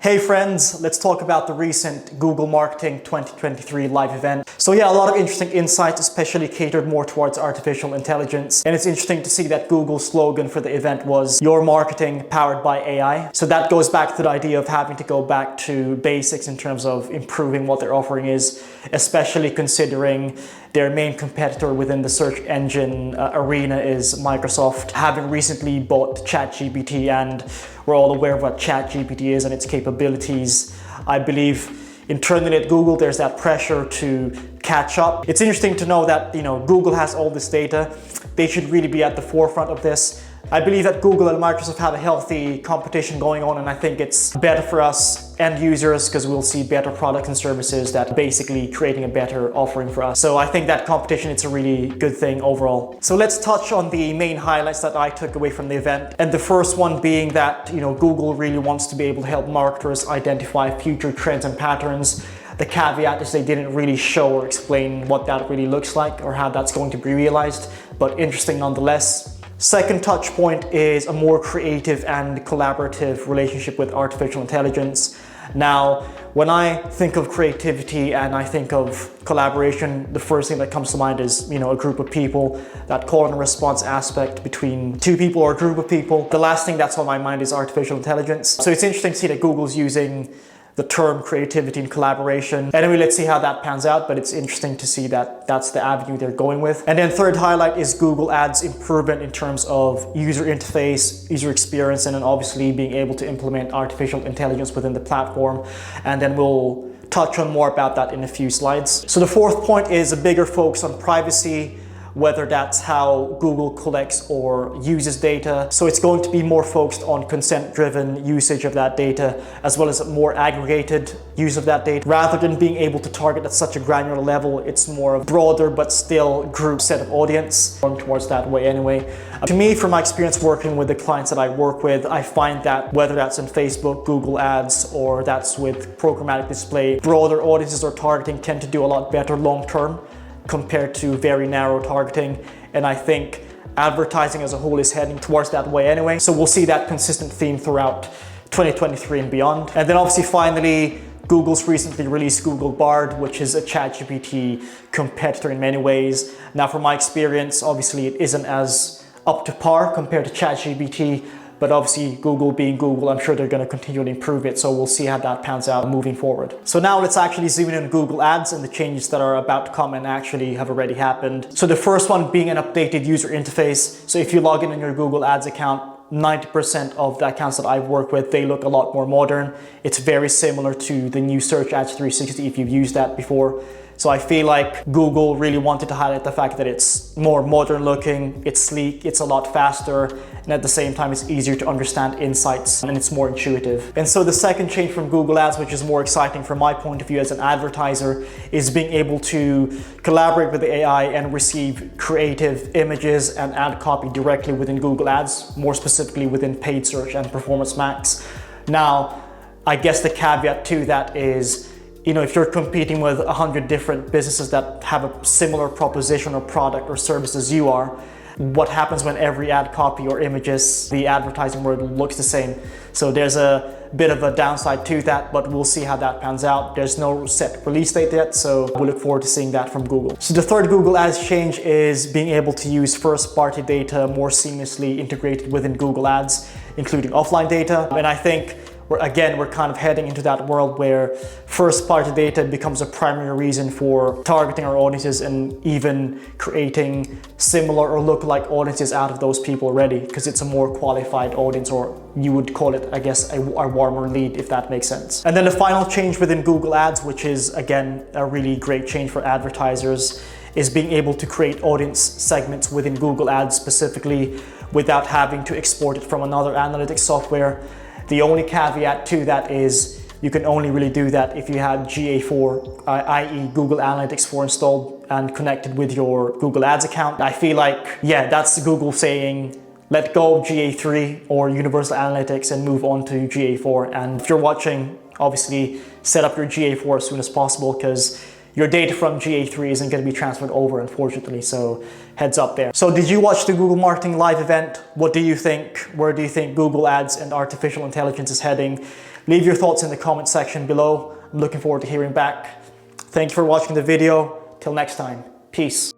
Hey friends, let's talk about the recent Google Marketing 2023 live event. So yeah, a lot of interesting insights, especially catered more towards artificial intelligence. And it's interesting to see that Google's slogan for the event was "Your marketing powered by AI." So that goes back to the idea of having to go back to basics in terms of improving what their offering is, especially considering their main competitor within the search engine arena is Microsoft, having recently bought ChatGPT, and we're all aware of what ChatGPT is and its capabilities. I believe internally at Google, there's that pressure to catch up. It's interesting to know that, Google has all this data. They should really be at the forefront of this. I believe that Google and Microsoft have a healthy competition going on, and I think it's better for us end users because we'll see better products and services that basically creating a better offering for us. So I think that competition, it's a really good thing overall. So let's touch on the main highlights that I took away from the event. And the first one being that, Google really wants to be able to help marketers identify future trends and patterns. The caveat is they didn't really show or explain what that really looks like or how that's going to be realized, but interesting nonetheless. Second touch point is a more creative and collaborative relationship with artificial intelligence. Now, when I think of creativity and I think of collaboration, the first thing that comes to mind is, a group of people, that call and response aspect between two people or a group of people. The last thing that's on my mind is artificial intelligence. So it's interesting to see that Google's using the term creativity and collaboration. Anyway, let's see how that pans out, but it's interesting to see that that's the avenue they're going with. And then third highlight is Google Ads improvement in terms of user interface, user experience, and then obviously being able to implement artificial intelligence within the platform. And then we'll touch on more about that in a few slides. So the fourth point is a bigger focus on privacy, whether that's how Google collects or uses data. So it's going to be more focused on consent-driven usage of that data, as well as a more aggregated use of that data. Rather than being able to target at such a granular level, it's more of a broader but still group set of audience, going towards that way anyway. To me, from my experience working with the clients that I work with, I find that whether that's in Facebook, Google Ads, or that's with programmatic display, broader audiences or targeting tend to do a lot better long-term compared to very narrow targeting. And I think advertising as a whole is heading towards that way anyway. So we'll see that consistent theme throughout 2023 and beyond. And then obviously finally, Google's recently released Google Bard, which is a ChatGPT competitor in many ways. Now from my experience, obviously it isn't as up to par compared to ChatGPT, but obviously Google being Google, I'm sure they're going to continually improve it. So we'll see how that pans out moving forward. So now let's actually zoom in on Google Ads and the changes that are about to come and actually have already happened. So the first one being an updated user interface. So if you log in on your Google Ads account, 90% of the accounts that I've worked with, they look a lot more modern. It's very similar to the new Search Ads 360 if you've used that before. So I feel like Google really wanted to highlight the fact that it's more modern looking, it's sleek, it's a lot faster, and at the same time it's easier to understand insights and it's more intuitive. And so the second change from Google Ads, which is more exciting from my point of view as an advertiser, is being able to collaborate with the AI and receive creative images and ad copy directly within Google Ads, more specifically within paid search and Performance Max. Now, I guess the caveat to that is, if you're competing with 100 different businesses that have a similar proposition or product or service as you are, what happens when every ad copy or images, the advertising word looks the same? So there's a bit of a downside to that, but we'll see how that pans out. There's no set release date yet, so we look forward to seeing that from Google. So the third Google Ads change is being able to use first-party data more seamlessly integrated within Google Ads, including offline data. And I think we're kind of heading into that world where first-party data becomes a primary reason for targeting our audiences and even creating similar or look-alike audiences out of those people already, because it's a more qualified audience, or you would call it, I guess, a warmer lead, if that makes sense. And then the final change within Google Ads, which is, again, a really great change for advertisers, is being able to create audience segments within Google Ads specifically without having to export it from another analytics software. The only caveat to that is you can only really do that if you have GA4, i.e. Google Analytics 4 installed and connected with your Google Ads account. I feel like, that's Google saying, let go of GA3 or Universal Analytics and move on to GA4. And if you're watching, obviously set up your GA4 as soon as possible, because your data from GA3 isn't going to be transferred over, unfortunately, so heads up there. So did you watch the Google Marketing Live event? What do you think? Where do you think Google Ads and artificial intelligence is heading? Leave your thoughts in the comment section below. I'm looking forward to hearing back. Thank you for watching the video. Till next time, peace.